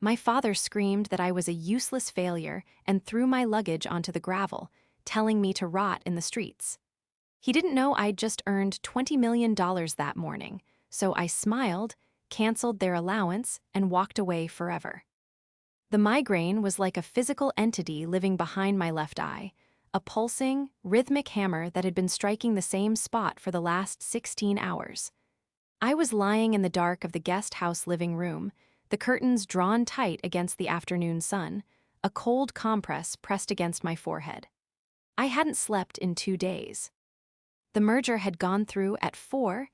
My father screamed that I was a useless failure and threw my luggage onto the gravel, telling me to rot in the streets. He didn't know I'd just earned $20 million that morning, so I smiled, canceled their allowance, and walked away forever. The migraine was like a physical entity living behind my left eye, a pulsing, rhythmic hammer that had been striking the same spot for the last 16 hours. I was lying in the dark of the guest house living room, the curtains drawn tight against the afternoon sun, a cold compress pressed against my forehead. I hadn't slept in 2 days. The merger had gone through at 4:00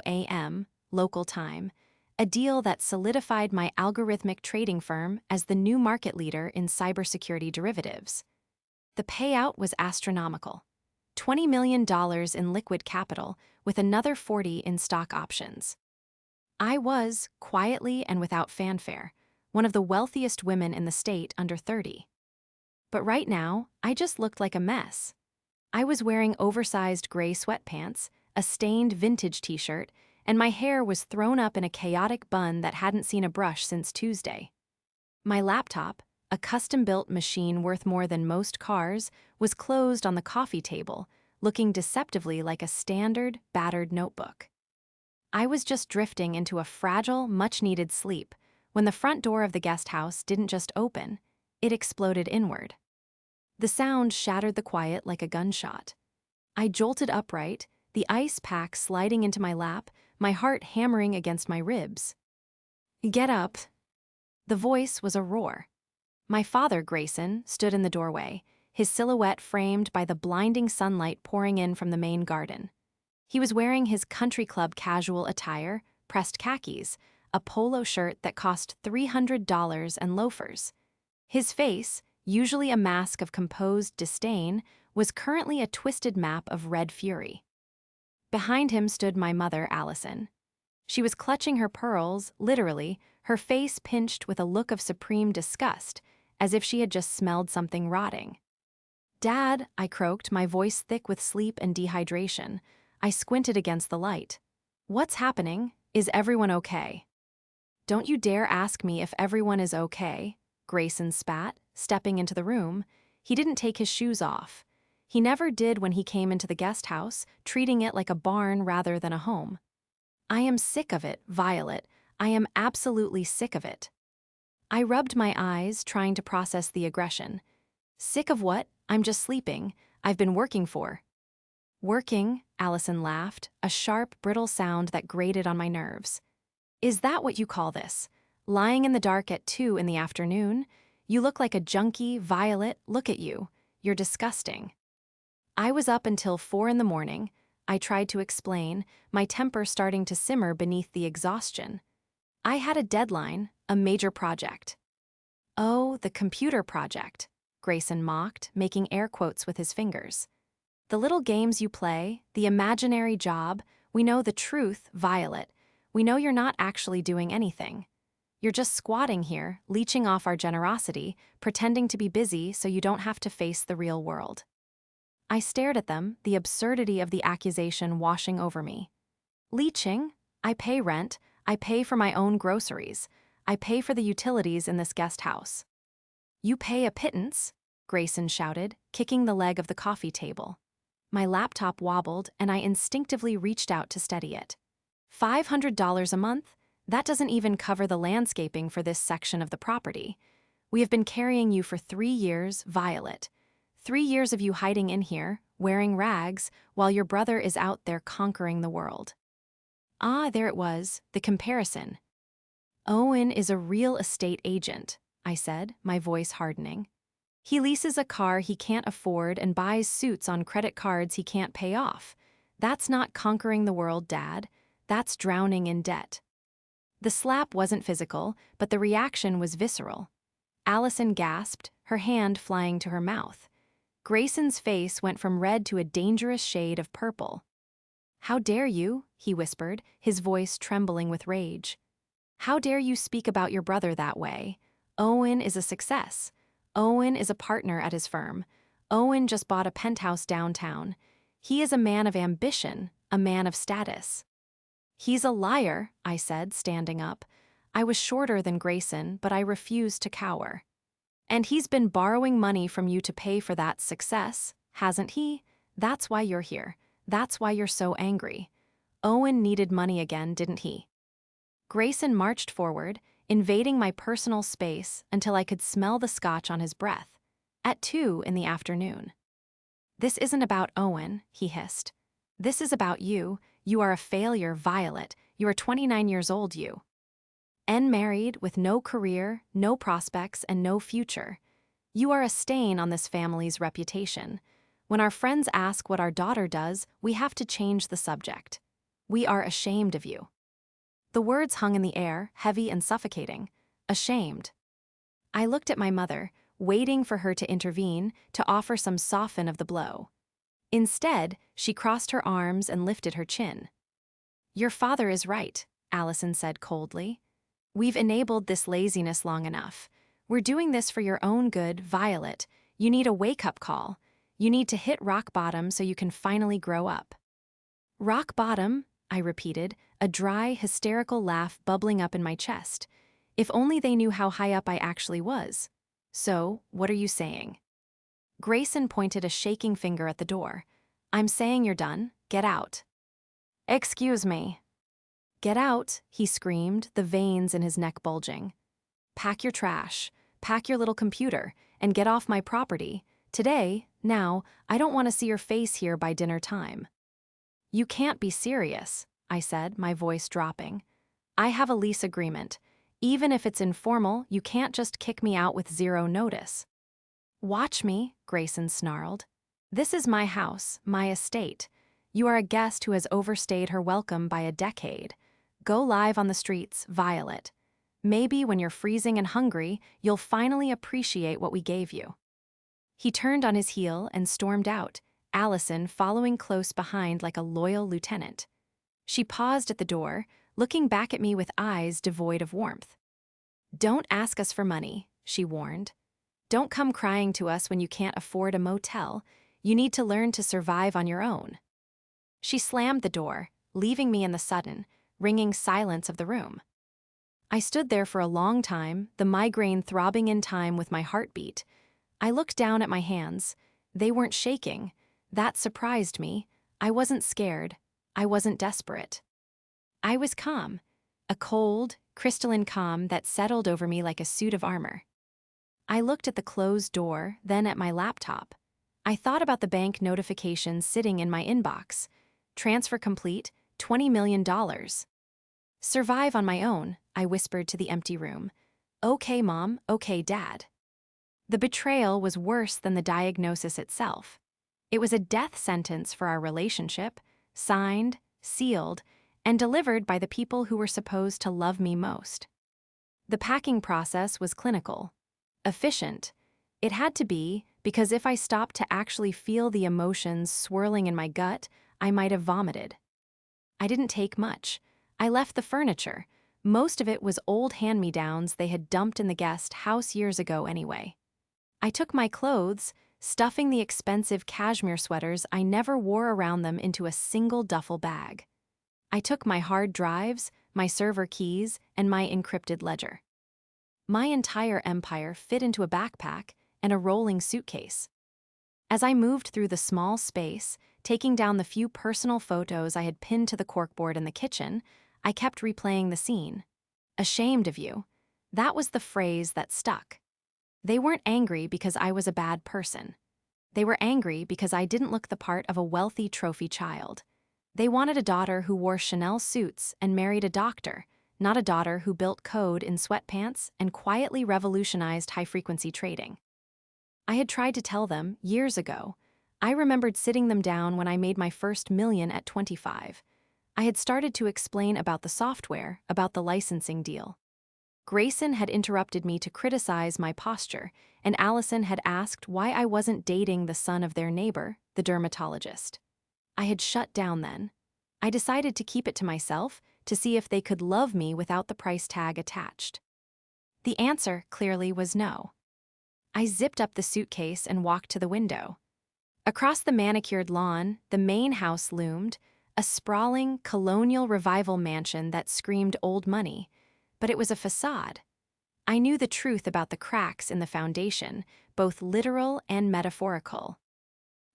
a.m. local time, a deal that solidified my algorithmic trading firm as the new market leader in cybersecurity derivatives. The payout was astronomical. $20 million in liquid capital, with another 40 in stock options. I was, quietly and without fanfare, one of the wealthiest women in the state under 30. But right now, I just looked like a mess. I was wearing oversized gray sweatpants, a stained vintage t-shirt, and my hair was thrown up in a chaotic bun that hadn't seen a brush since Tuesday. My laptop, a custom-built machine worth more than most cars, was closed on the coffee table, looking deceptively like a standard, battered notebook. I was just drifting into a fragile, much-needed sleep when the front door of the guest house didn't just open, it exploded inward. The sound shattered the quiet like a gunshot. I jolted upright, the ice pack sliding into my lap, my heart hammering against my ribs. "Get up." The voice was a roar. My father, Grayson, stood in the doorway, his silhouette framed by the blinding sunlight pouring in from the main garden. He was wearing his country club casual attire, pressed khakis, a polo shirt that cost $300 and loafers. His face, usually a mask of composed disdain, was currently a twisted map of red fury. Behind him stood my mother, Allison. She was clutching her pearls, literally, her face pinched with a look of supreme disgust, as if she had just smelled something rotting. "Dad," I croaked, my voice thick with sleep and dehydration. I squinted against the light. "What's happening? Is everyone okay?" "Don't you dare ask me if everyone is okay," Grayson spat, stepping into the room. He didn't take his shoes off. He never did when he came into the guest house, treating it like a barn rather than a home. "I am sick of it, Violet. I am absolutely sick of it." I rubbed my eyes, trying to process the aggression. "Sick of what? I'm just sleeping. I've been working for." "Working?" Allison laughed, a sharp, brittle sound that grated on my nerves. "Is that what you call this? Lying in the dark at 2 in the afternoon? You look like a junkie, Violet. Look at you. You're disgusting." "I was up until 4 in the morning," I tried to explain, my temper starting to simmer beneath the exhaustion. "I had a deadline, a major project." "Oh, the computer project," Grayson mocked, making air quotes with his fingers. "The little games you play, the imaginary job, we know the truth, Violet. We know you're not actually doing anything. You're just squatting here, leeching off our generosity, pretending to be busy so you don't have to face the real world." I stared at them, the absurdity of the accusation washing over me. "Leeching? I pay rent. I pay for my own groceries. I pay for the utilities in this guest house." "You pay a pittance," Grayson shouted, kicking the leg of the coffee table. My laptop wobbled, and I instinctively reached out to steady it. $500 a month? That doesn't even cover the landscaping for this section of the property. We have been carrying you for 3 years, Violet. 3 years of you hiding in here, wearing rags, while your brother is out there conquering the world. Ah, there it was, the comparison. "Owen is a real estate agent," I said, my voice hardening. "He leases a car he can't afford and buys suits on credit cards he can't pay off. That's not conquering the world, Dad. That's drowning in debt." The slap wasn't physical, but the reaction was visceral. Allison gasped, her hand flying to her mouth. Grayson's face went from red to a dangerous shade of purple. "How dare you?" he whispered, his voice trembling with rage. "How dare you speak about your brother that way? Owen is a success. Owen is a partner at his firm. Owen just bought a penthouse downtown. He is a man of ambition, a man of status." "He's a liar," I said, standing up. I was shorter than Grayson, but I refused to cower. And he's been borrowing money from you to pay for that success, hasn't he? That's why you're here. That's why you're so angry. Owen needed money again, didn't he? Grayson marched forward, invading my personal space until I could smell the scotch on his breath. At 2 in the afternoon. This isn't about Owen, he hissed. This is about you. You are a failure, Violet. You are 29 years old, you. Married, with no career, no prospects, and no future. You are a stain on this family's reputation. When our friends ask what our daughter does, we have to change the subject. We are ashamed of you. The words hung in the air, heavy and suffocating. Ashamed. I looked at my mother, waiting for her to intervene, to offer some soften of the blow. Instead, she crossed her arms and lifted her chin. Your father is right, Allison said coldly. We've enabled this laziness long enough. We're doing this for your own good, Violet. You need a wake-up call. You need to hit rock bottom so you can finally grow up. Rock bottom, I repeated, a dry, hysterical laugh bubbling up in my chest. If only they knew how high up I actually was. So, what are you saying? Grayson pointed a shaking finger at the door. I'm saying you're done. Get out. Excuse me. Get out, he screamed, the veins in his neck bulging. Pack your trash, pack your little computer, and get off my property. Today, now, I don't want to see your face here by dinner time. You can't be serious, I said, my voice dropping. I have a lease agreement. Even if it's informal, you can't just kick me out with zero notice. Watch me, Grayson snarled. This is my house, my estate. You are a guest who has overstayed her welcome by a decade. Go live on the streets, Violet. Maybe when you're freezing and hungry, you'll finally appreciate what we gave you. He turned on his heel and stormed out, Allison following close behind like a loyal lieutenant. She paused at the door, looking back at me with eyes devoid of warmth. Don't ask us for money, she warned. Don't come crying to us when you can't afford a motel. You need to learn to survive on your own. She slammed the door, leaving me in the sudden, ringing silence of the room. I stood there for a long time, the migraine throbbing in time with my heartbeat. I looked down at my hands. They weren't shaking. That surprised me. I wasn't scared. I wasn't desperate. I was calm, a cold, crystalline calm that settled over me like a suit of armor. I looked at the closed door, then at my laptop. I thought about the bank notifications sitting in my inbox. Transfer complete, $20 million. Survive on my own, I whispered to the empty room. Okay, Mom, okay, Dad. The betrayal was worse than the diagnosis itself. It was a death sentence for our relationship, signed, sealed, and delivered by the people who were supposed to love me most. The packing process was clinical, efficient. It had to be, because if I stopped to actually feel the emotions swirling in my gut, I might have vomited. I didn't take much. I left the furniture. Most of it was old hand-me-downs they had dumped in the guest house years ago anyway. I took my clothes, stuffing the expensive cashmere sweaters I never wore around them into a single duffel bag. I took my hard drives, my server keys, and my encrypted ledger. My entire empire fit into a backpack and a rolling suitcase. As I moved through the small space, taking down the few personal photos I had pinned to the corkboard in the kitchen, I kept replaying the scene. Ashamed of you. That was the phrase that stuck. They weren't angry because I was a bad person. They were angry because I didn't look the part of a wealthy trophy child. They wanted a daughter who wore Chanel suits and married a doctor, not a daughter who built code in sweatpants and quietly revolutionized high-frequency trading. I had tried to tell them, years ago. I remembered sitting them down when I made my first million at 25. I had started to explain about the software, about the licensing deal. Grayson had interrupted me to criticize my posture, and Allison had asked why I wasn't dating the son of their neighbor, the dermatologist. I had shut down then. I decided to keep it to myself to see if they could love me without the price tag attached. The answer, clearly, was no. I zipped up the suitcase and walked to the window. Across the manicured lawn, the main house loomed, a sprawling, colonial revival mansion that screamed old money. but it was a facade. I knew the truth about the cracks in the foundation, both literal and metaphorical.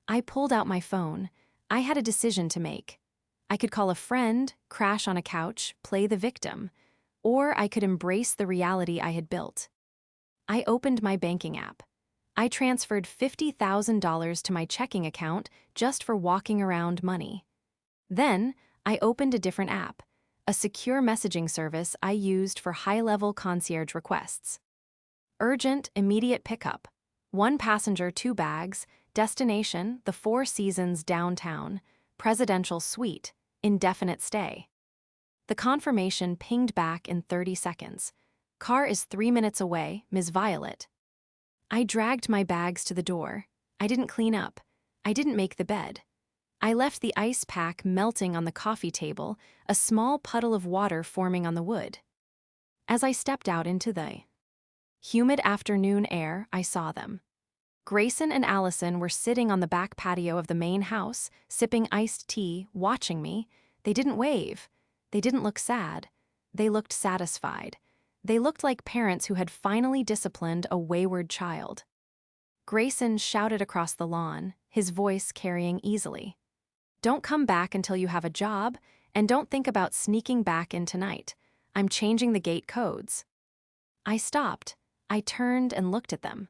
I pulled out my phone. I had a decision to make. I could call a friend, crash on a couch, play the victim, or I could embrace the reality I had built. I opened my banking app. I transferred $50,000 to my checking account just for walking around money. Then, I opened a different app, a secure messaging service I used for high-level concierge requests. Urgent, immediate pickup. 1 passenger, 2 bags, destination, the Four Seasons downtown, presidential suite, indefinite stay. The confirmation pinged back in 30 seconds. Car is 3 minutes away, Ms. Violet. I dragged my bags to the door. I didn't clean up. I didn't make the bed. I left the ice pack melting on the coffee table, a small puddle of water forming on the wood. As I stepped out into the humid afternoon air, I saw them. Grayson and Allison were sitting on the back patio of the main house, sipping iced tea, watching me. They didn't wave. They didn't look sad. They looked satisfied. They looked like parents who had finally disciplined a wayward child. Grayson shouted across the lawn, his voice carrying easily. "Don't come back until you have a job, and don't think about sneaking back in tonight. I'm changing the gate codes." I stopped. I turned and looked at them.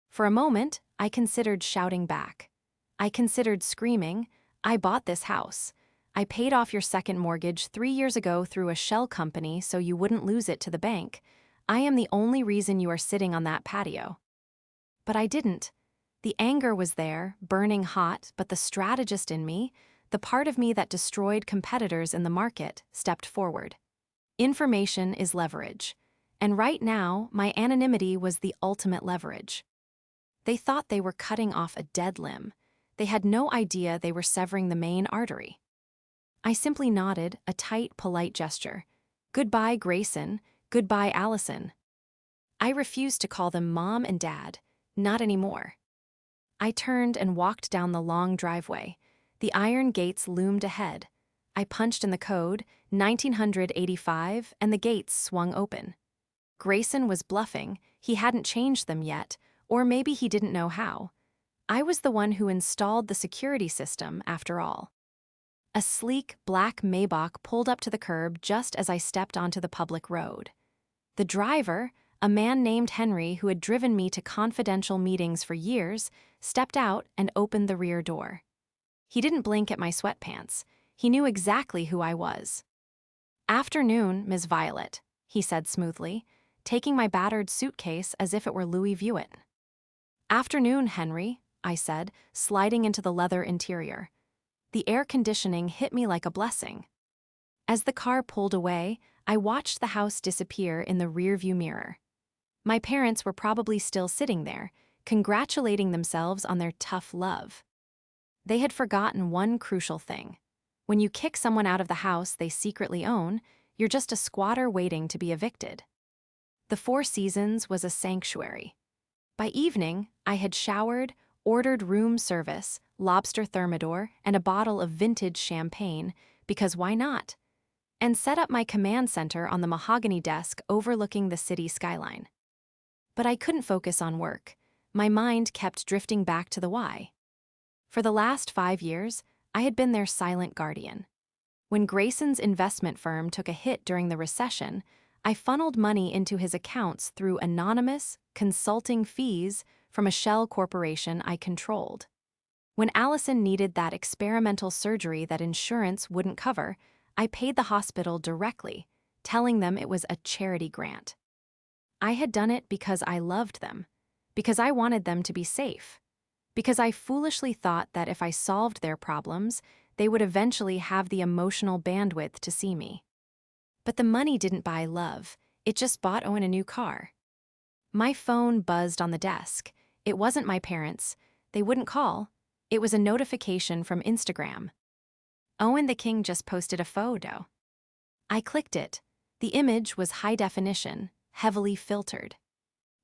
For a moment, I considered shouting back. I considered screaming, "I bought this house. I paid off your second mortgage 3 years ago through a shell company so you wouldn't lose it to the bank. I am the only reason you are sitting on that patio." But I didn't. The anger was there, burning hot, but the strategist in me, the part of me that destroyed competitors in the market, stepped forward. Information is leverage. And right now, my anonymity was the ultimate leverage. They thought they were cutting off a dead limb. They had no idea they were severing the main artery. I simply nodded, a tight, polite gesture. Goodbye, Grayson. Goodbye, Allison. I refused to call them Mom and Dad. Not anymore. I turned and walked down the long driveway. The iron gates loomed ahead. I punched in the code, 1985, and the gates swung open. Grayson was bluffing. He hadn't changed them yet, or maybe he didn't know how. I was the one who installed the security system, after all. A sleek, black Maybach pulled up to the curb just as I stepped onto the public road. The driver, a man named Henry who had driven me to confidential meetings for years, stepped out and opened the rear door. He didn't blink at my sweatpants. He knew exactly who I was. "Afternoon, Ms. Violet," he said smoothly, taking my battered suitcase as if it were Louis Vuitton. "Afternoon, Henry," I said, sliding into the leather interior. The air conditioning hit me like a blessing. As the car pulled away, I watched the house disappear in the rearview mirror. My parents were probably still sitting there, congratulating themselves on their tough love. They had forgotten one crucial thing. When you kick someone out of the house they secretly own, you're just a squatter waiting to be evicted. The Four Seasons was a sanctuary. By evening, I had showered, ordered room service, lobster thermidor, and a bottle of vintage champagne, because why not? And set up my command center on the mahogany desk overlooking the city skyline. But I couldn't focus on work. My mind kept drifting back to the why. For the last 5 years, I had been their silent guardian. When Grayson's investment firm took a hit during the recession, I funneled money into his accounts through anonymous, consulting fees from a shell corporation I controlled. When Allison needed that experimental surgery that insurance wouldn't cover, I paid the hospital directly, telling them it was a charity grant. I had done it because I loved them, because I wanted them to be safe, because I foolishly thought that if I solved their problems, they would eventually have the emotional bandwidth to see me. But the money didn't buy love, it just bought Owen a new car. My phone buzzed on the desk. It wasn't my parents. They wouldn't call. It was a notification from Instagram. Owen the King just posted a photo. I clicked it. The image was high definition, heavily filtered.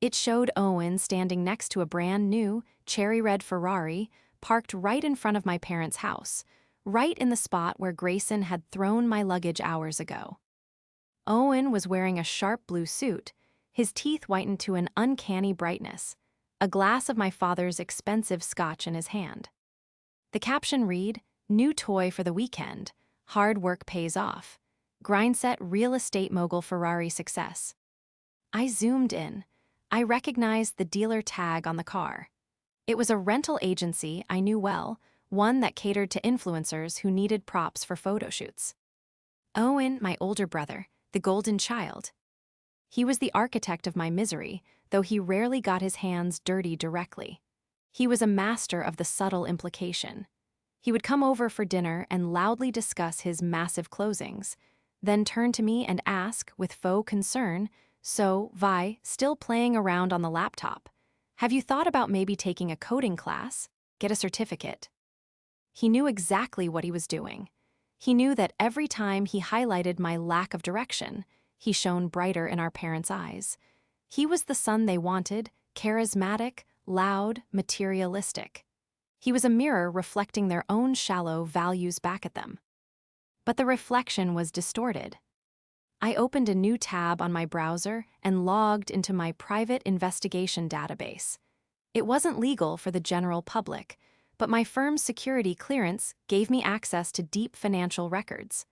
It showed Owen standing next to a brand new, cherry red Ferrari parked right in front of my parents' house, right in the spot where Grayson had thrown my luggage hours ago. Owen was wearing a sharp blue suit, his teeth whitened to an uncanny brightness, a glass of my father's expensive scotch in his hand. The caption read, "New toy for the weekend. Hard work pays off. Grindset real estate mogul Ferrari success." I zoomed in. I recognized the dealer tag on the car. It was a rental agency I knew well, one that catered to influencers who needed props for photo shoots. Owen, my older brother, the golden child. He was the architect of my misery, though he rarely got his hands dirty directly. He was a master of the subtle implication. He would come over for dinner and loudly discuss his massive closings, then turn to me and ask, with faux concern, "So, Vi, still playing around on the laptop? Have you thought about maybe taking a coding class? Get a certificate?" He knew exactly what he was doing. He knew that every time he highlighted my lack of direction, he shone brighter in our parents' eyes. He was the son they wanted, charismatic, loud, materialistic. He was a mirror reflecting their own shallow values back at them. But the reflection was distorted. I opened a new tab on my browser and logged into my private investigation database. It wasn't legal for the general public, but my firm's security clearance gave me access to deep financial records.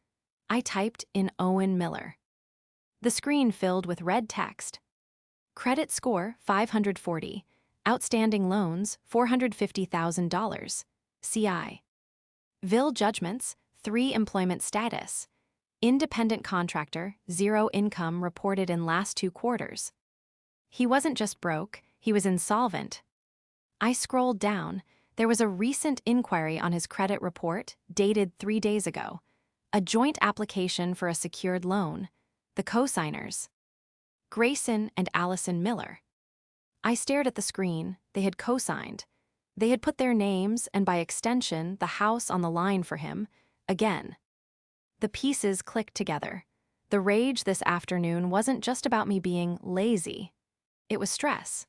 I typed in Owen Miller. The screen filled with red text. Credit score 540. Outstanding loans $450,000. CI. Vil judgments 3. Employment status. Independent contractor, 0 income reported in last 2 quarters. He wasn't just broke, he was insolvent. I scrolled down. There was a recent inquiry on his credit report, dated 3 days ago. A joint application for a secured loan. The co-signers. Grayson and Allison Miller. I stared at the screen. They had co-signed. They had put their names, and by extension, the house on the line for him, again. The pieces clicked together. The rage this afternoon wasn't just about me being lazy. It was stress.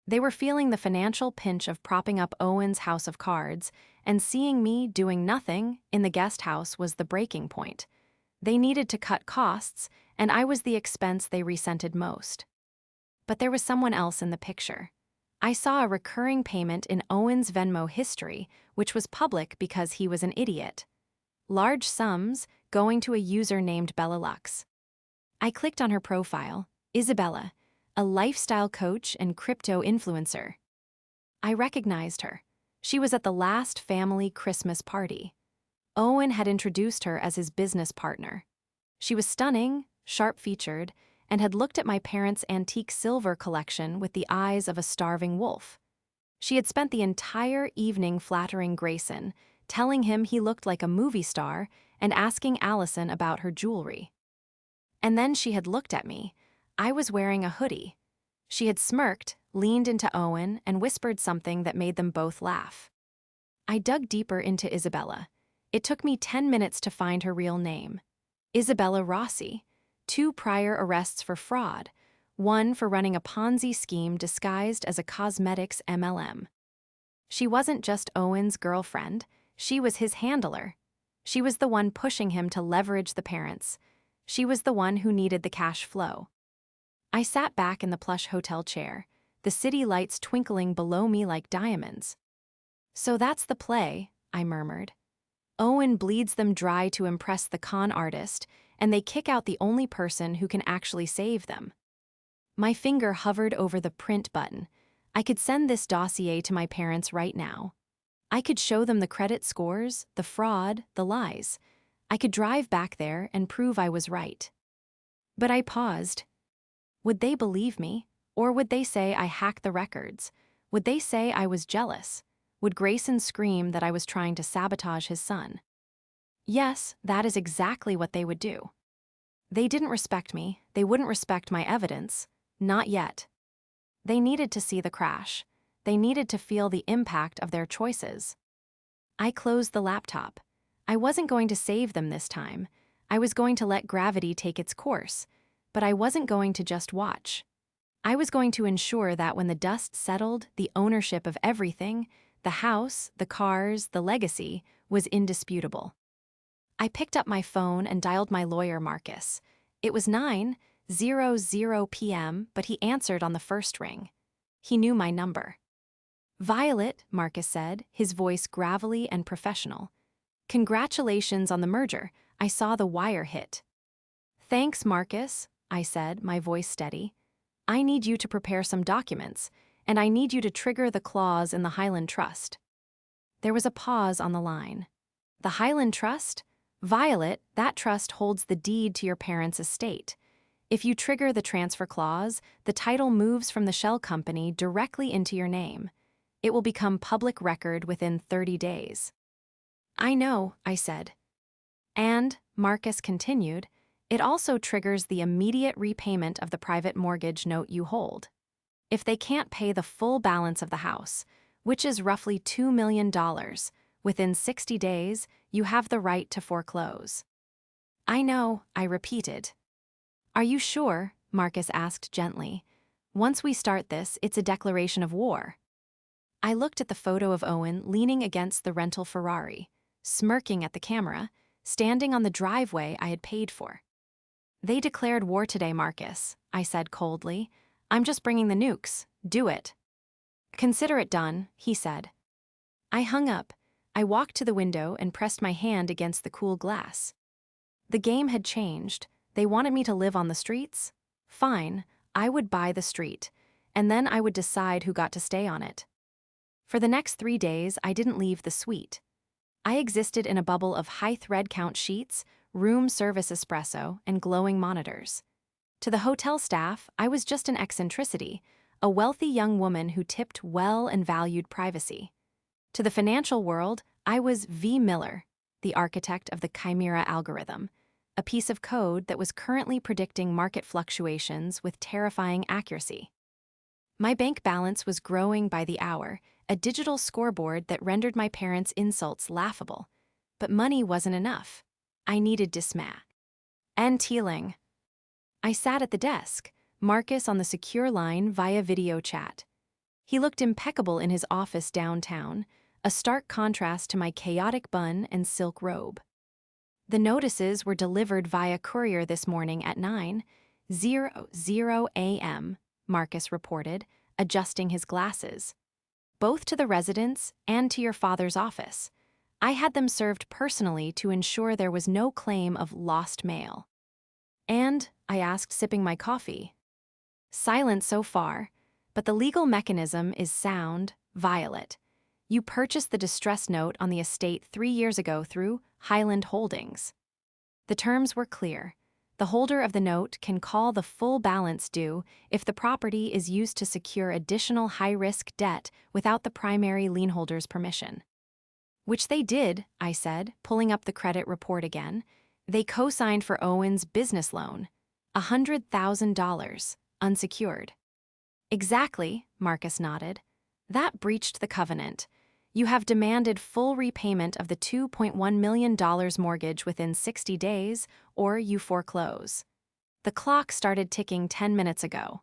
They were feeling the financial pinch of propping up Owen's house of cards, and seeing me doing nothing in the guest house was the breaking point. They needed to cut costs, and I was the expense they resented most. But there was someone else in the picture. I saw a recurring payment in Owen's Venmo history, which was public because he was an idiot. Large sums going to a user named Bella Lux. I clicked on her profile, Isabella, a lifestyle coach and crypto influencer. I recognized her. She was at the last family Christmas party. Owen had introduced her as his business partner. She was stunning, sharp-featured, and had looked at my parents' antique silver collection with the eyes of a starving wolf. She had spent the entire evening flattering Grayson, telling him he looked like a movie star, and asking Allison about her jewelry. And then she had looked at me. I was wearing a hoodie. She had smirked, leaned into Owen, and whispered something that made them both laugh. I dug deeper into Isabella. It took me 10 minutes to find her real name. Isabella Rossi. 2 prior arrests for fraud, 1 for running a Ponzi scheme disguised as a cosmetics MLM. She wasn't just Owen's girlfriend, she was his handler. She was the one pushing him to leverage the parents. She was the one who needed the cash flow. I sat back in the plush hotel chair, the city lights twinkling below me like diamonds. "So that's the play," I murmured. Owen bleeds them dry to impress the con artist, and they kick out the only person who can actually save them. My finger hovered over the print button. I could send this dossier to my parents right now. I could show them the credit scores, the fraud, the lies. I could drive back there and prove I was right. But I paused. Would they believe me? Or would they say I hacked the records? Would they say I was jealous? Would Grayson scream that I was trying to sabotage his son? Yes, that is exactly what they would do. They didn't respect me. They wouldn't respect my evidence. Not yet. They needed to see the crash. They needed to feel the impact of their choices. I closed the laptop. I wasn't going to save them this time. I was going to let gravity take its course, but I wasn't going to just watch. I was going to ensure that when the dust settled, the ownership of everything, the house, the cars, the legacy, was indisputable. I picked up my phone and dialed my lawyer, Marcus. It was 9:00 p.m., but he answered on the first ring. He knew my number. "Violet," Marcus said, his voice gravelly and professional. "Congratulations on the merger. I saw the wire hit." "Thanks, Marcus," I said, my voice steady. "I need you to prepare some documents, and I need you to trigger the clause in the Highland Trust." There was a pause on the line. "The Highland Trust? Violet, that trust holds the deed to your parents' estate. If you trigger the transfer clause, the title moves from the shell company directly into your name. It will become public record within 30 days. "I know," I said. "And," Marcus continued, "it also triggers the immediate repayment of the private mortgage note you hold. If they can't pay the full balance of the house, which is roughly $2 million, within 60 days, you have the right to foreclose." "I know," I repeated. "Are you sure?" Marcus asked gently. "Once we start this, it's a declaration of war." I looked at the photo of Owen leaning against the rental Ferrari, smirking at the camera, standing on the driveway I had paid for. "They declared war today, Marcus," I said coldly. "I'm just bringing the nukes. Do it." "Consider it done," he said. I hung up. I walked to the window and pressed my hand against the cool glass. The game had changed. They wanted me to live on the streets? Fine, I would buy the street, and then I would decide who got to stay on it. For the next 3 days, I didn't leave the suite. I existed in a bubble of high thread count sheets, room service espresso, and glowing monitors. To the hotel staff, I was just an eccentricity, a wealthy young woman who tipped well and valued privacy. To the financial world, I was V. Miller, the architect of the Chimera algorithm, a piece of code that was currently predicting market fluctuations with terrifying accuracy. My bank balance was growing by the hour, a digital scoreboard that rendered my parents' insults laughable. But money wasn't enough. I needed dismay. And Teeling. I sat at the desk, Marcus on the secure line via video chat. He looked impeccable in his office downtown, a stark contrast to my chaotic bun and silk robe. "The notices were delivered via courier this morning at 9:00 a.m., Marcus reported, adjusting his glasses. "Both to the residence and to your father's office. I had them served personally to ensure there was no claim of lost mail." "And?" I asked, sipping my coffee. "Silent so far, but the legal mechanism is sound, Violet. You purchased the distress note on the estate 3 years ago through Highland Holdings. The terms were clear. The holder of the note can call the full balance due if the property is used to secure additional high-risk debt without the primary lien holder's permission." "Which they did," I said, pulling up the credit report again. "They co-signed for Owen's business loan. $100,000, unsecured." "Exactly," Marcus nodded. "That breached the covenant. You have demanded full repayment of the $2.1 million mortgage within 60 days, or you foreclose." The clock started ticking 10 minutes ago.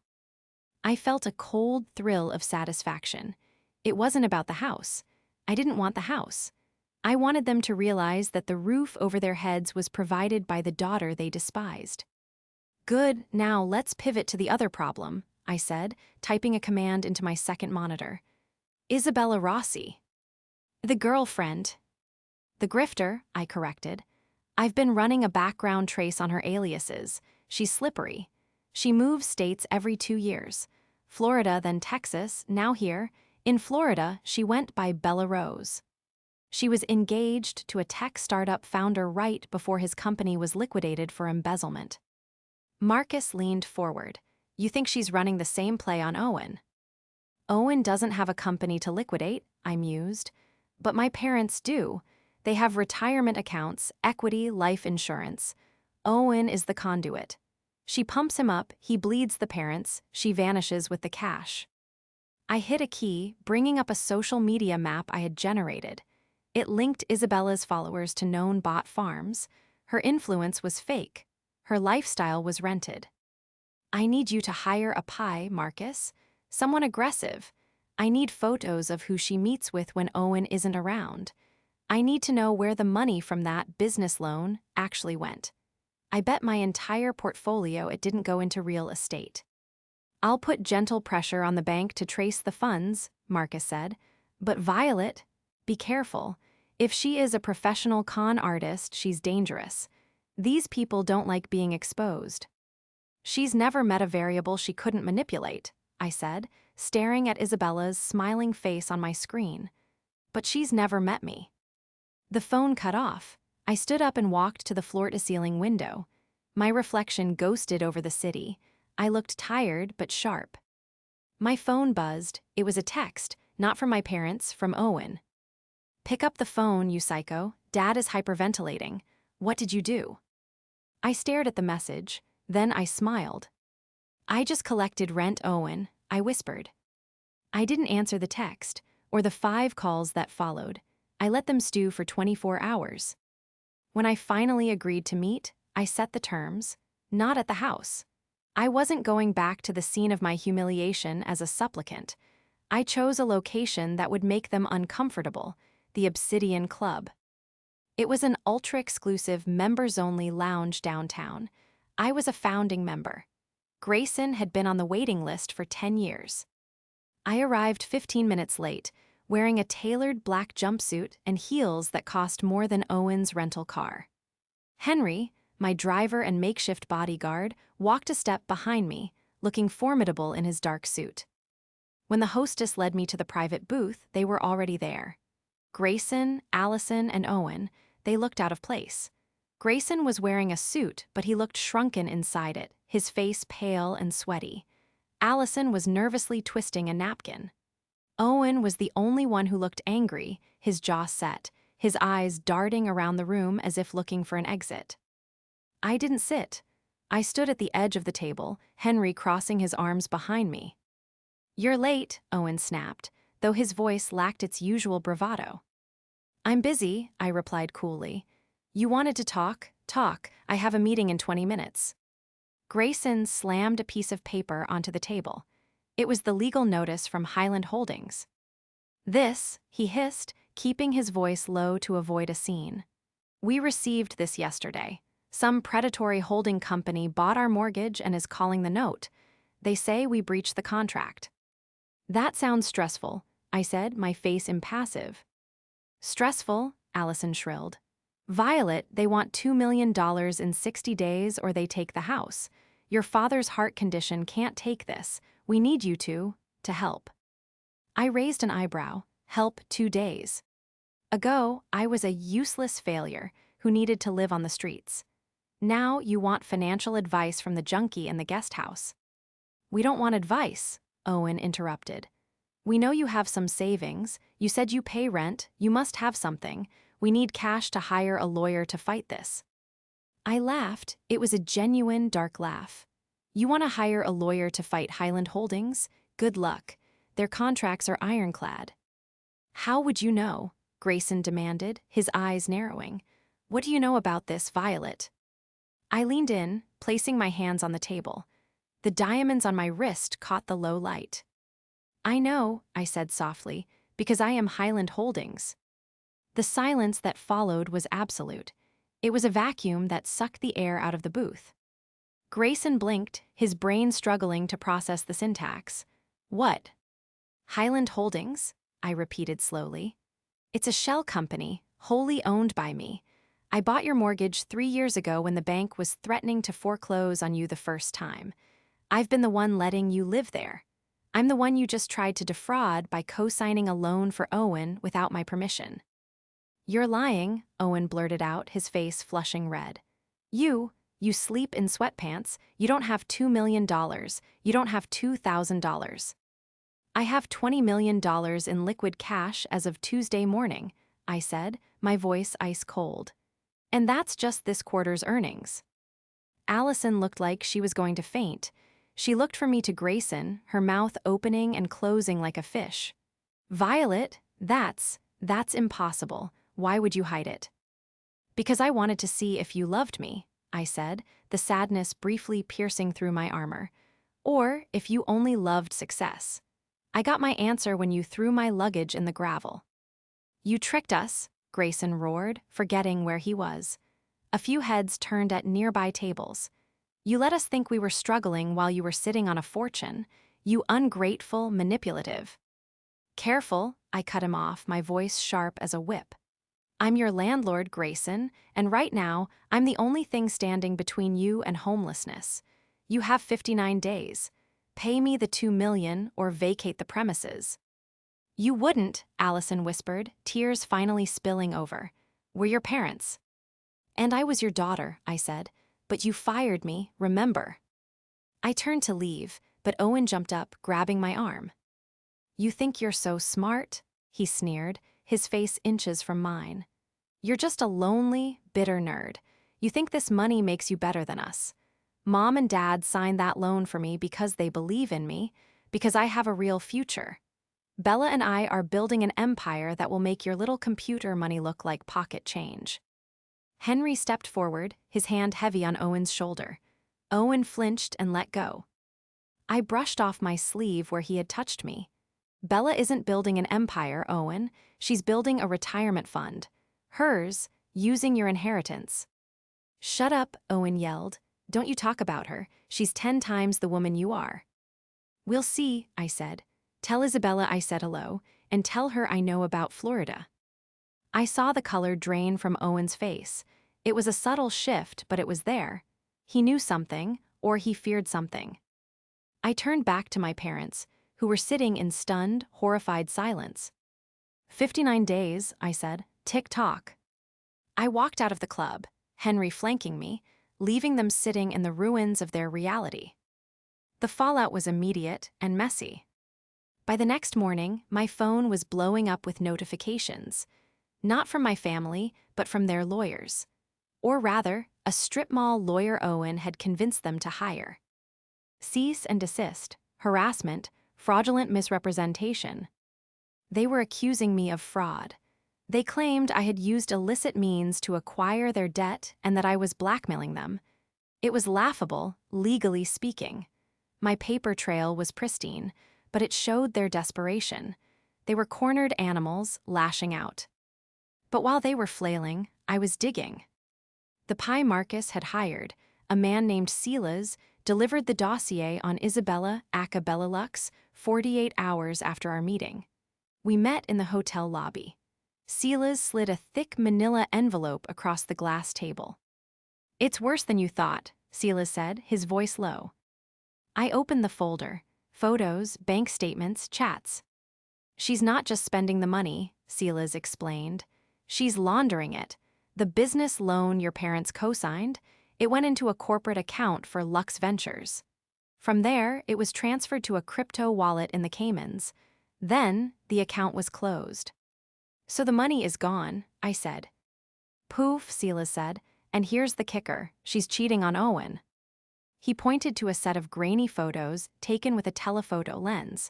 I felt a cold thrill of satisfaction. It wasn't about the house. I didn't want the house. I wanted them to realize that the roof over their heads was provided by the daughter they despised. "Good, now let's pivot to the other problem," I said, typing a command into my second monitor. "Isabella Rossi." "The girlfriend." "The grifter," I corrected. "I've been running a background trace on her aliases. She's slippery. She moves states every 2 years. Florida, then Texas, now here. In Florida, she went by Bella Rose. She was engaged to a tech startup founder right before his company was liquidated for embezzlement." Marcus leaned forward. "You think she's running the same play on Owen?" "Owen doesn't have a company to liquidate," I mused. "But my parents do. They have retirement accounts, equity, life insurance. Owen is the conduit. She pumps him up, he bleeds the parents, she vanishes with the cash." I hit a key, bringing up a social media map I had generated. It linked Isabella's followers to known bot farms. Her influence was fake. Her lifestyle was rented. "I need you to hire a pie, Marcus. Someone aggressive. I need photos of who she meets with when Owen isn't around. I need to know where the money from that business loan actually went. I bet my entire portfolio it didn't go into real estate. I'll put gentle pressure on the bank to trace the funds, Marcus said. But Violet, be careful. If she is a professional con artist, she's dangerous. These people don't like being exposed. She's never met a variable she couldn't manipulate, I said, staring at Isabella's smiling face on my screen. But she's never met me. The phone cut off. I stood up and walked to the floor-to-ceiling window. My reflection ghosted over the city. I looked tired but sharp. My phone buzzed. It was a text, not from my parents, from Owen. "Pick up the phone, you psycho. Dad is hyperventilating. What did you do?" I stared at the message. Then I smiled. "I just collected rent, Owen," I whispered. I didn't answer the text, or the 5 calls that followed. I let them stew for 24 hours. When I finally agreed to meet, I set the terms, not at the house. I wasn't going back to the scene of my humiliation as a supplicant. I chose a location that would make them uncomfortable, the Obsidian Club. It was an ultra-exclusive, members-only lounge downtown. I was a founding member. Grayson had been on the waiting list for 10 years. I arrived 15 minutes late, wearing a tailored black jumpsuit and heels that cost more than Owen's rental car. Henry, my driver and makeshift bodyguard, walked a step behind me, looking formidable in his dark suit. When the hostess led me to the private booth, they were already there. Grayson, Allison, and Owen, they looked out of place. Grayson was wearing a suit, but he looked shrunken inside it, his face pale and sweaty. Allison was nervously twisting a napkin. Owen was the only one who looked angry, his jaw set, his eyes darting around the room as if looking for an exit. I didn't sit. I stood at the edge of the table, Henry crossing his arms behind me. "You're late," Owen snapped, though his voice lacked its usual bravado. "I'm busy," I replied coolly. "You wanted to talk? Talk. I have a meeting in 20 minutes. Grayson slammed a piece of paper onto the table. It was the legal notice from Highland Holdings. "This," he hissed, keeping his voice low to avoid a scene. "We received this yesterday. Some predatory holding company bought our mortgage and is calling the note. They say we breached the contract." "That sounds stressful," I said, my face impassive. "Stressful?" Allison shrilled. "Violet, they want $2 million in 60 days or they take the house. Your father's heart condition can't take this. We need you to help." I raised an eyebrow. Help 2 days ago, I was a useless failure who needed to live on the streets. Now you want financial advice from the junkie in the guest house. "We don't want advice," Owen interrupted. "We know you have some savings. You said you pay rent. You must have something. We need cash to hire a lawyer to fight this." I laughed. It was a genuine dark laugh. "You want to hire a lawyer to fight Highland Holdings? Good luck. Their contracts are ironclad." "How would you know?" Grayson demanded, his eyes narrowing. "What do you know about this, Violet?" I leaned in, placing my hands on the table. The diamonds on my wrist caught the low light. "I know," I said softly, "because I am Highland Holdings." The silence that followed was absolute. It was a vacuum that sucked the air out of the booth. Grayson blinked, his brain struggling to process the syntax. "What?" "Highland Holdings," I repeated slowly. "It's a shell company, wholly owned by me. I bought your mortgage 3 years ago when the bank was threatening to foreclose on you the first time. I've been the one letting you live there. I'm the one you just tried to defraud by co-signing a loan for Owen without my permission." "You're lying," Owen blurted out, his face flushing red. You sleep in sweatpants. You don't have $2 million. You don't have $2,000. "I have $20 million in liquid cash as of Tuesday morning," I said, my voice ice cold. "And that's just this quarter's earnings." Allison looked like she was going to faint. She looked from me to Grayson, her mouth opening and closing like a fish. "Violet, that's impossible. Why would you hide it?" "Because I wanted to see if you loved me," I said, the sadness briefly piercing through my armor. "Or if you only loved success. I got my answer when you threw my luggage in the gravel." "You tricked us," Grayson roared, forgetting where he was. A few heads turned at nearby tables. You let us think we were struggling while you were sitting on a fortune. You ungrateful, manipulative. Careful, I cut him off, my voice sharp as a whip. I'm your landlord, Grayson, and right now, I'm the only thing standing between you and homelessness. You have 59 days. Pay me the $2 million or vacate the premises. You wouldn't, Allison whispered, tears finally spilling over. We're your parents. And I was your daughter, I said, but you fired me, remember? I turned to leave, but Owen jumped up, grabbing my arm. You think you're so smart? He sneered, his face inches from mine. You're just a lonely, bitter nerd. You think this money makes you better than us. Mom and Dad signed that loan for me because they believe in me, because I have a real future. Bella and I are building an empire that will make your little computer money look like pocket change. Henry stepped forward, his hand heavy on Owen's shoulder. Owen flinched and let go. I brushed off my sleeve where he had touched me. Bella isn't building an empire, Owen. She's building a retirement fund. Hers, using your inheritance. Shut up, Owen yelled. Don't you talk about her. She's 10 times the woman you are. We'll see, I said. Tell Isabella I said hello, and tell her I know about Florida. I saw the color drain from Owen's face. It was a subtle shift, but it was there. He knew something, or he feared something. I turned back to my parents, who were sitting in stunned, horrified silence. 59 days, I said. Tick-tock. I walked out of the club, Henry flanking me, leaving them sitting in the ruins of their reality. The fallout was immediate and messy. By the next morning, my phone was blowing up with notifications. Not from my family, but from their lawyers. Or rather, a strip mall lawyer Owen had convinced them to hire. Cease and desist, harassment, fraudulent misrepresentation. They were accusing me of fraud. They claimed I had used illicit means to acquire their debt and that I was blackmailing them. It was laughable, legally speaking. My paper trail was pristine, but it showed their desperation. They were cornered animals, lashing out. But while they were flailing, I was digging. The Pi Marcus had hired, a man named Silas, delivered the dossier on Isabella aka Bellalux 48 hours after our meeting. We met in the hotel lobby. Silas slid a thick manila envelope across the glass table. It's worse than you thought, Silas said, his voice low. I opened the folder. Photos, bank statements, chats. She's not just spending the money, Silas explained. She's laundering it. The business loan your parents co-signed, it went into a corporate account for Lux Ventures. From there, it was transferred to a crypto wallet in the Caymans. Then, the account was closed. So the money is gone, I said. Poof, Silas said, and here's the kicker, she's cheating on Owen. He pointed to a set of grainy photos taken with a telephoto lens.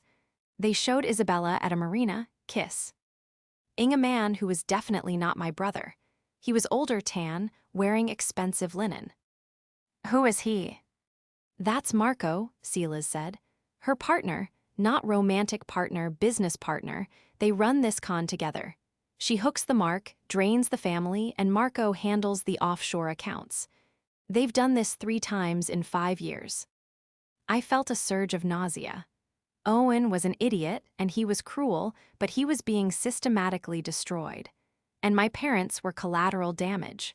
They showed Isabella at a marina, kiss. A man who was definitely not my brother. He was older, tan, wearing expensive linen. Who is he? That's Marco, Silas said. Her partner, not romantic partner, business partner, they run this con together. She hooks the mark, drains the family, and Marco handles the offshore accounts. They've done this 3 times in 5 years. I felt a surge of nausea. Owen was an idiot, and he was cruel, but he was being systematically destroyed. And my parents were collateral damage.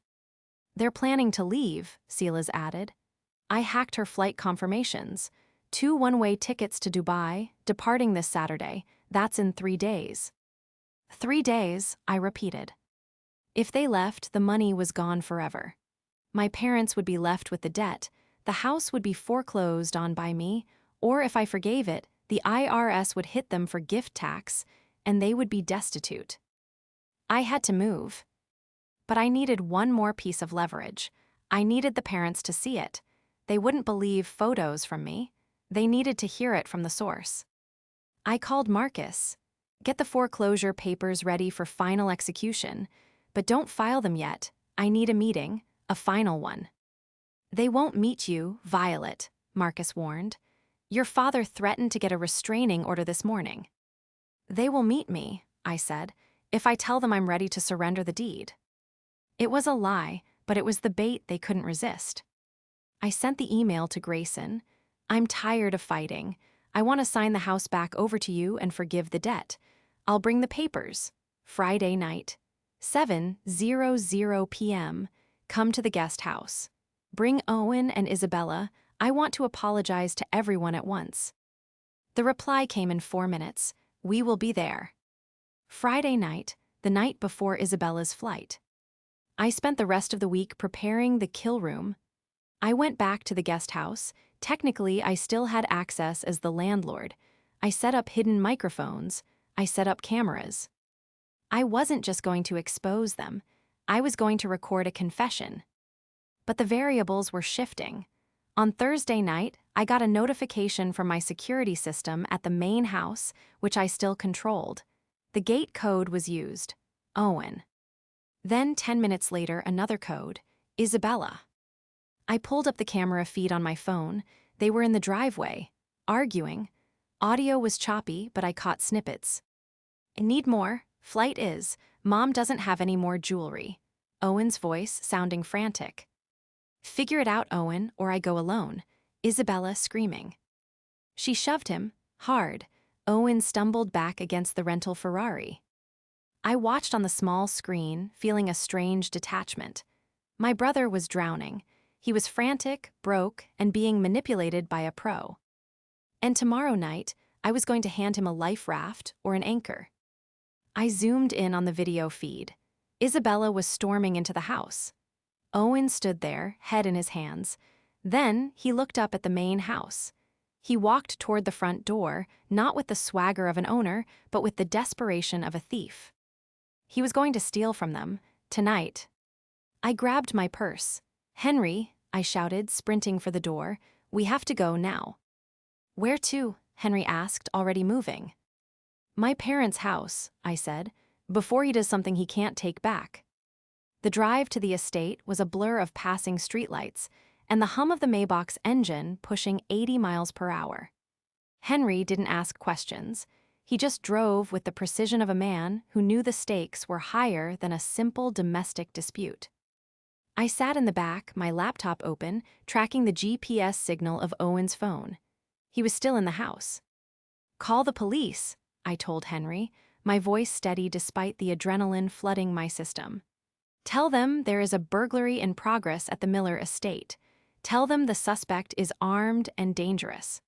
They're planning to leave, Silas added. I hacked her flight confirmations. 2 one-way tickets to Dubai, departing this Saturday. That's in 3 days. 3 days, I repeated. If they left, the money was gone forever. My parents would be left with the debt, the house would be foreclosed on by me, or if I forgave it, the IRS would hit them for gift tax, and they would be destitute. I had to move. But I needed one more piece of leverage. I needed the parents to see it. They wouldn't believe photos from me. They needed to hear it from the source. I called Marcus. Get the foreclosure papers ready for final execution, but don't file them yet. I need a meeting, a final one. They won't meet you, Violet, Marcus warned. Your father threatened to get a restraining order this morning. They will meet me, I said, if I tell them I'm ready to surrender the deed. It was a lie, but it was the bait they couldn't resist. I sent the email to Grayson. I'm tired of fighting. I want to sign the house back over to you and forgive the debt. I'll bring the papers. Friday night, 7:00 p.m. Come to the guest house. Bring Owen and Isabella. I want to apologize to everyone at once. The reply came in 4 minutes. We will be there. Friday night, the night before Isabella's flight. I spent the rest of the week preparing the kill room. I went back to the guest house. Technically, I still had access as the landlord. I set up hidden microphones. I set up cameras. I wasn't just going to expose them. I was going to record a confession. But the variables were shifting. On Thursday night, I got a notification from my security system at the main house, which I still controlled. The gate code was used. Owen. Then 10 minutes later, another code. Isabella. I pulled up the camera feed on my phone. They were in the driveway, arguing. Audio was choppy, but I caught snippets. I need more. Flight is. Mom doesn't have any more jewelry. Owen's voice sounding frantic. Figure it out, Owen, or I go alone. Isabella screaming. She shoved him, hard. Owen stumbled back against the rental Ferrari. I watched on the small screen, feeling a strange detachment. My brother was drowning. He was frantic, broke, and being manipulated by a pro. And tomorrow night, I was going to hand him a life raft or an anchor. I zoomed in on the video feed. Isabella was storming into the house. Owen stood there, head in his hands. Then he looked up at the main house. He walked toward the front door, not with the swagger of an owner, but with the desperation of a thief. He was going to steal from them, tonight. I grabbed my purse. Henry, I shouted, sprinting for the door. We have to go now. Where to? Henry asked, already moving. My parents' house, I said, before he does something he can't take back. The drive to the estate was a blur of passing streetlights, and the hum of the Maybach's engine pushing 80 miles per hour. Henry didn't ask questions. He just drove with the precision of a man who knew the stakes were higher than a simple domestic dispute. I sat in the back, my laptop open, tracking the GPS signal of Owen's phone. He was still in the house. Call the police, I told Henry, my voice steady despite the adrenaline flooding my system. Tell them there is a burglary in progress at the Miller estate. Tell them the suspect is armed and dangerous.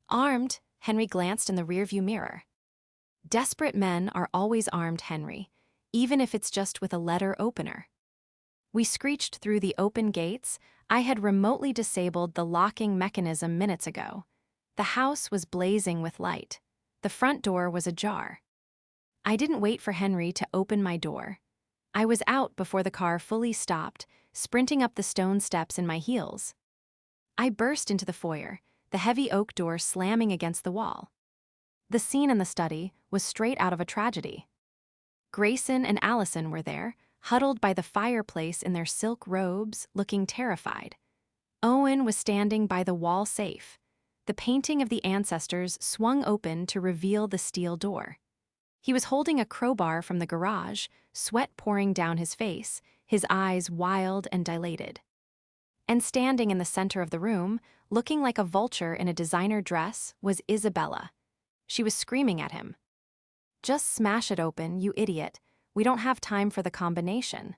Armed? Henry glanced in the rearview mirror. Desperate men are always armed, Henry, even if it's just with a letter opener. We screeched through the open gates. I had remotely disabled the locking mechanism minutes ago. The house was blazing with light. The front door was ajar. I didn't wait for Henry to open my door. I was out before the car fully stopped, sprinting up the stone steps in my heels. I burst into the foyer, the heavy oak door slamming against the wall. The scene in the study was straight out of a tragedy. Grayson and Allison were there, huddled by the fireplace in their silk robes, looking terrified. Owen was standing by the wall safe. The painting of the ancestors swung open to reveal the steel door. He was holding a crowbar from the garage, sweat pouring down his face, his eyes wild and dilated. And standing in the center of the room, looking like a vulture in a designer dress, was Isabella. She was screaming at him. Just smash it open, you idiot. We don't have time for the combination.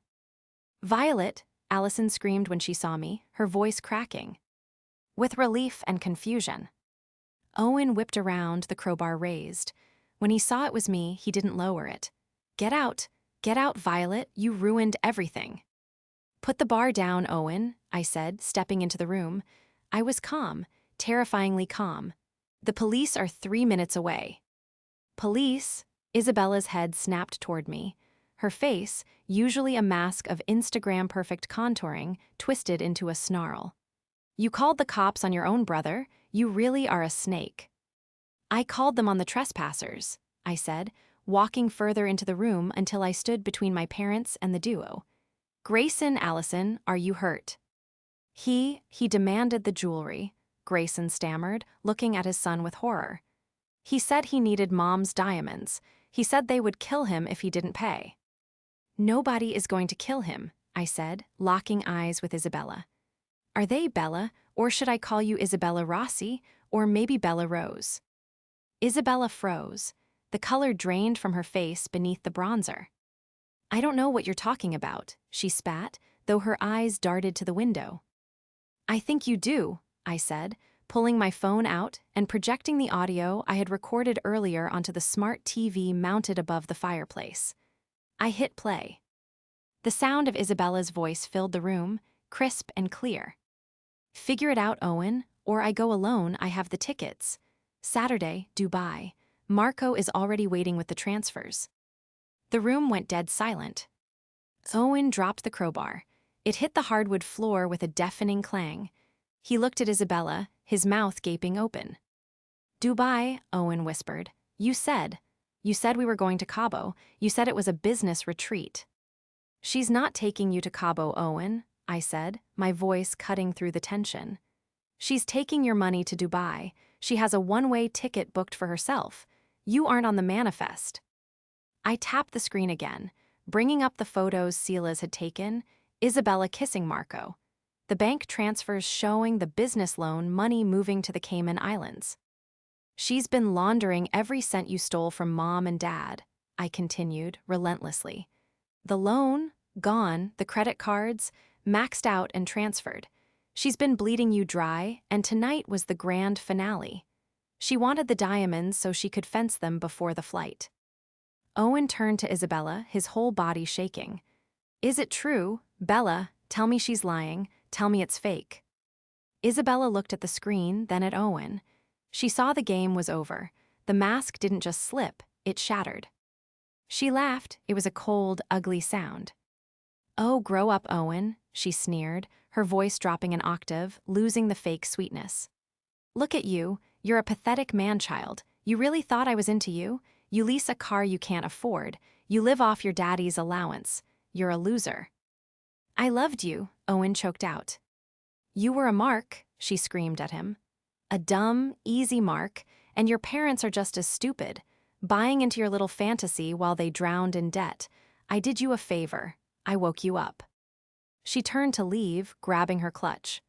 Violet, Allison screamed when she saw me, her voice cracking. With relief and confusion. Owen whipped around, the crowbar raised. When he saw it was me, he didn't lower it. Get out, Violet, you ruined everything. Put the bar down, Owen, I said, stepping into the room. I was calm, terrifyingly calm. The police are 3 minutes away. Police? Isabella's head snapped toward me. Her face, usually a mask of Instagram-perfect contouring, twisted into a snarl. You called the cops on your own brother? You really are a snake. I called them on the trespassers, I said, walking further into the room until I stood between my parents and the duo. Grayson, Allison, are you hurt? He demanded the jewelry, Grayson stammered, looking at his son with horror. He said he needed Mom's diamonds. He said they would kill him if he didn't pay. Nobody is going to kill him, I said, locking eyes with Isabella. Are they Bella, or should I call you Isabella Rossi, or maybe Bella Rose? Isabella froze. The color drained from her face beneath the bronzer. I don't know what you're talking about, she spat, though her eyes darted to the window. I think you do, I said, pulling my phone out and projecting the audio I had recorded earlier onto the smart TV mounted above the fireplace. I hit play. The sound of Isabella's voice filled the room, crisp and clear. Figure it out, Owen, or I go alone. I have the tickets. Saturday, Dubai. Marco is already waiting with the transfers. The room went dead silent. Owen dropped the crowbar. It hit the hardwood floor with a deafening clang. He looked at Isabella, his mouth gaping open. Dubai, Owen whispered. You said we were going to Cabo. You said it was a business retreat. She's not taking you to Cabo, Owen, I said, my voice cutting through the tension. She's taking your money to Dubai. She has a one-way ticket booked for herself. You aren't on the manifest. I tapped the screen again, bringing up the photos Silas had taken, Isabella kissing Marco. The bank transfers showing the business loan money moving to the Cayman Islands. She's been laundering every cent you stole from Mom and Dad, I continued, relentlessly. The loan, gone, the credit cards, maxed out and transferred. She's been bleeding you dry, and tonight was the grand finale. She wanted the diamonds so she could fence them before the flight. Owen turned to Isabella, his whole body shaking. Is it true? Bella, tell me she's lying. Tell me it's fake. Isabella looked at the screen, then at Owen. She saw the game was over. The mask didn't just slip, it shattered. She laughed. It was a cold, ugly sound. Oh, grow up, Owen, she sneered, her voice dropping an octave, losing the fake sweetness. Look at you. You're a pathetic man-child. You really thought I was into you? You lease a car you can't afford. You live off your daddy's allowance. You're a loser. I loved you, Owen choked out. You were a mark, she screamed at him. A dumb, easy mark, and your parents are just as stupid, buying into your little fantasy while they drowned in debt. I did you a favor. I woke you up. She turned to leave, grabbing her clutch.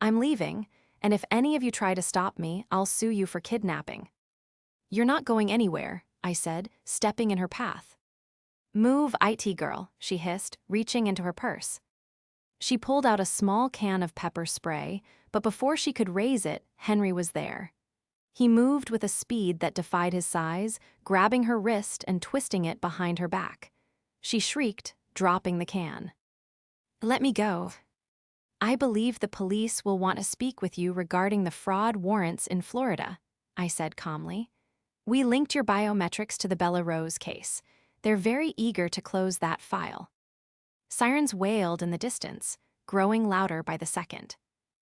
I'm leaving, and if any of you try to stop me, I'll sue you for kidnapping. You're not going anywhere, I said, stepping in her path. Move, IT girl, she hissed, reaching into her purse. She pulled out a small can of pepper spray, but before she could raise it, Henry was there. He moved with a speed that defied his size, grabbing her wrist and twisting it behind her back. She shrieked, dropping the can. Let me go. I believe the police will want to speak with you regarding the fraud warrants in Florida, I said calmly. We linked your biometrics to the Bella Rose case. They're very eager to close that file. Sirens wailed in the distance, growing louder by the second.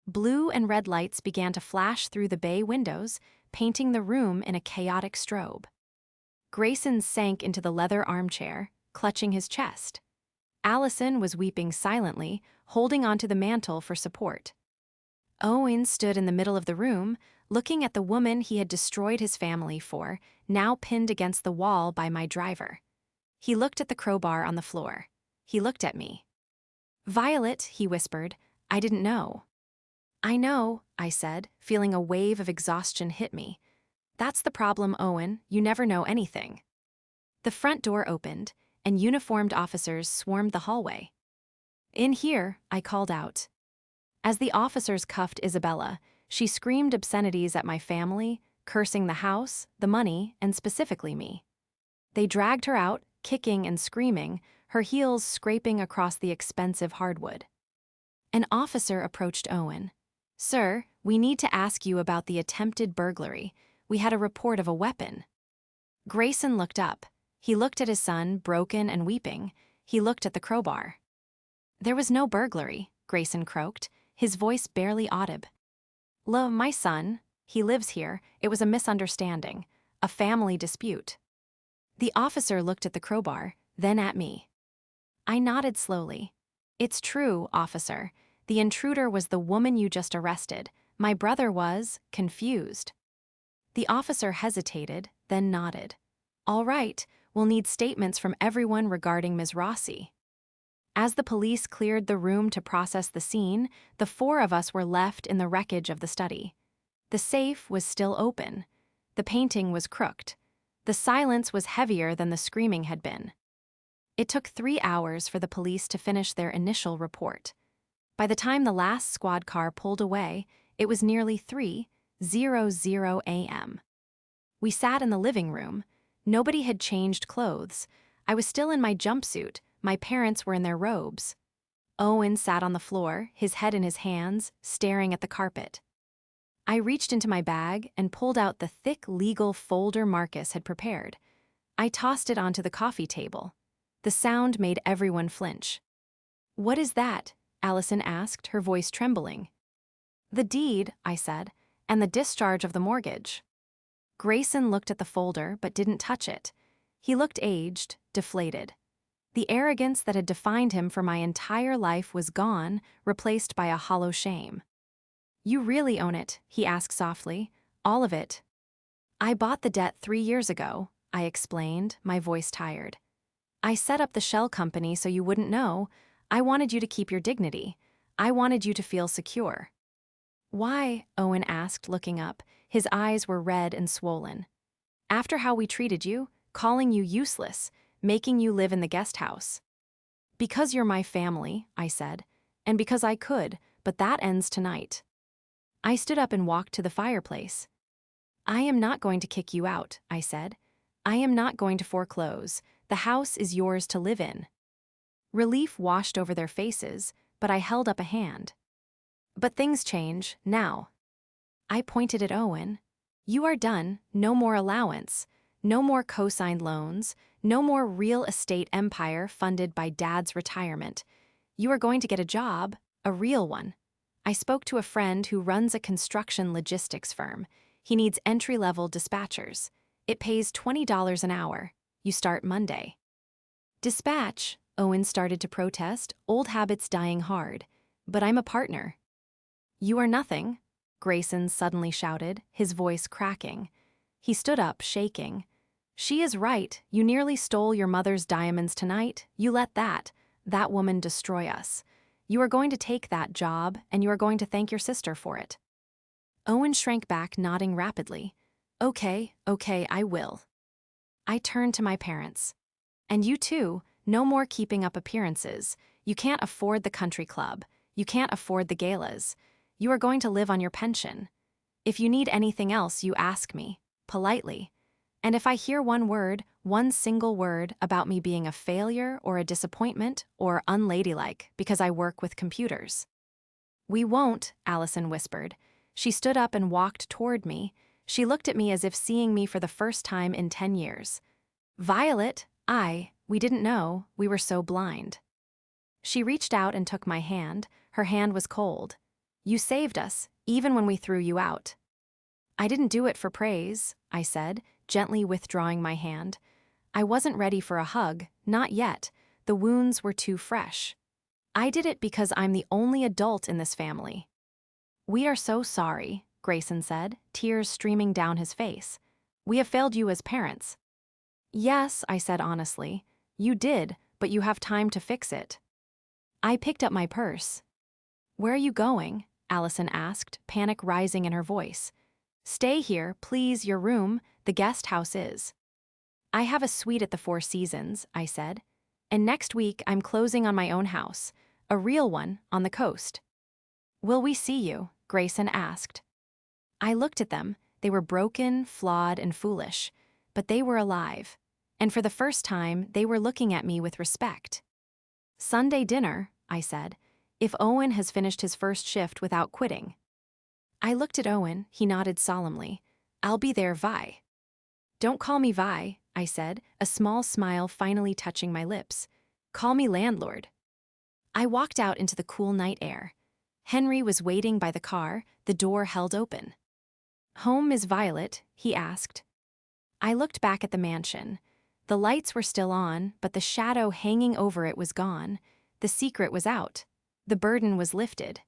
Blue and red lights began to flash through the bay windows, painting the room in a chaotic strobe. Grayson sank into the leather armchair, clutching his chest. Allison was weeping silently, holding onto the mantel for support. Owen stood in the middle of the room, looking at the woman he had destroyed his family for, now pinned against the wall by my driver. He looked at the crowbar on the floor. He looked at me. Violet, he whispered, I didn't know. I know, I said, feeling a wave of exhaustion hit me. That's the problem, Owen, you never know anything. The front door opened, and uniformed officers swarmed the hallway. In here, I called out. As the officers cuffed Isabella, she screamed obscenities at my family, cursing the house, the money, and specifically me. They dragged her out, kicking and screaming, her heels scraping across the expensive hardwood. An officer approached Owen. Sir, we need to ask you about the attempted burglary. We had a report of a weapon. Grayson looked up. He looked at his son, broken and weeping. He looked at the crowbar. There was no burglary, Grayson croaked, his voice barely audible. My son, he lives here. It was a misunderstanding, a family dispute. The officer looked at the crowbar, then at me. I nodded slowly. It's true, officer. The intruder was the woman you just arrested. My brother was confused. The officer hesitated, then nodded. All right, we'll need statements from everyone regarding Ms. Rossi. As the police cleared the room to process the scene, the four of us were left in the wreckage of the study. The safe was still open. The painting was crooked. The silence was heavier than the screaming had been. It took 3 hours for the police to finish their initial report. By the time the last squad car pulled away, it was nearly 3:00 a.m. We sat in the living room. Nobody had changed clothes. I was still in my jumpsuit. My parents were in their robes. Owen sat on the floor, his head in his hands, staring at the carpet. I reached into my bag and pulled out the thick legal folder Marcus had prepared. I tossed it onto the coffee table. The sound made everyone flinch. "What is that?" Allison asked, her voice trembling. "The deed," I said, "and the discharge of the mortgage." Grayson looked at the folder but didn't touch it. He looked aged, deflated. The arrogance that had defined him for my entire life was gone, replaced by a hollow shame. "You really own it?" he asked softly. "All of it?" "I bought the debt 3 years ago," I explained, my voice tired. "I set up the shell company so you wouldn't know. I wanted you to keep your dignity. I wanted you to feel secure." "Why?" Owen asked, looking up. His eyes were red and swollen. "After how we treated you, calling you useless, making you live in the guest house." "Because you're my family," I said, "and because I could, but that ends tonight." I stood up and walked to the fireplace. "I am not going to kick you out," I said. "I am not going to foreclose. The house is yours to live in." Relief washed over their faces, but I held up a hand. "But things change, now." I pointed at Owen. "You are done, no more allowance, no more co-signed loans, no more real estate empire funded by Dad's retirement. You are going to get a job, a real one." I spoke to a friend who runs a construction logistics firm. He needs entry-level dispatchers. It pays $20 an hour. You start Monday. "Dispatch," Owen started to protest, old habits dying hard. "But I'm a partner." "You are nothing," Grayson suddenly shouted, his voice cracking. He stood up, shaking. "She is right. You nearly stole your mother's diamonds tonight. You let that woman destroy us. You are going to take that job, and you are going to thank your sister for it." Owen shrank back, nodding rapidly. Okay, I will." I turned to my parents. "And you too, no more keeping up appearances. You can't afford the country club. You can't afford the galas. You are going to live on your pension. If you need anything else, you ask me, politely. And if I hear one word, one single word, about me being a failure or a disappointment or unladylike because I work with computers." "We won't," Allison whispered. She stood up and walked toward me. She looked at me as if seeing me for the first time in 10 years. "Violet, we didn't know, we were so blind." She reached out and took my hand. Her hand was cold. "You saved us, even when we threw you out." "I didn't do it for praise," I said, gently withdrawing my hand. I wasn't ready for a hug, not yet. The wounds were too fresh. "I did it because I'm the only adult in this family." "We are so sorry," Grayson said, tears streaming down his face. "We have failed you as parents." "Yes," I said honestly. "You did, but you have time to fix it." I picked up my purse. "Where are you going?" Allison asked, panic rising in her voice. "Stay here, please, your room, the guest house is." "I have a suite at the Four Seasons," I said. "And next week I'm closing on my own house, a real one, on the coast." "Will we see you?" Grayson asked. I looked at them. They were broken, flawed, and foolish, but they were alive. And for the first time, they were looking at me with respect. "Sunday dinner," I said, "if Owen has finished his first shift without quitting." I looked at Owen. He nodded solemnly. "I'll be there, Vi." "Don't call me Vi," I said, a small smile finally touching my lips. "Call me landlord." I walked out into the cool night air. Henry was waiting by the car, the door held open. "Home, Miss Violet?" he asked. I looked back at the mansion. The lights were still on, but the shadow hanging over it was gone. The secret was out. The burden was lifted.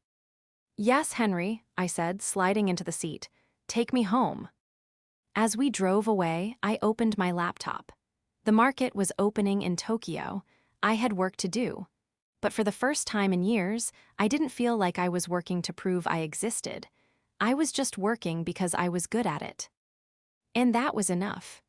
"Yes, Henry," I said, sliding into the seat. "Take me home." As we drove away, I opened my laptop. The market was opening in Tokyo. I had work to do. But for the first time in years, I didn't feel like I was working to prove I existed. I was just working because I was good at it. And that was enough.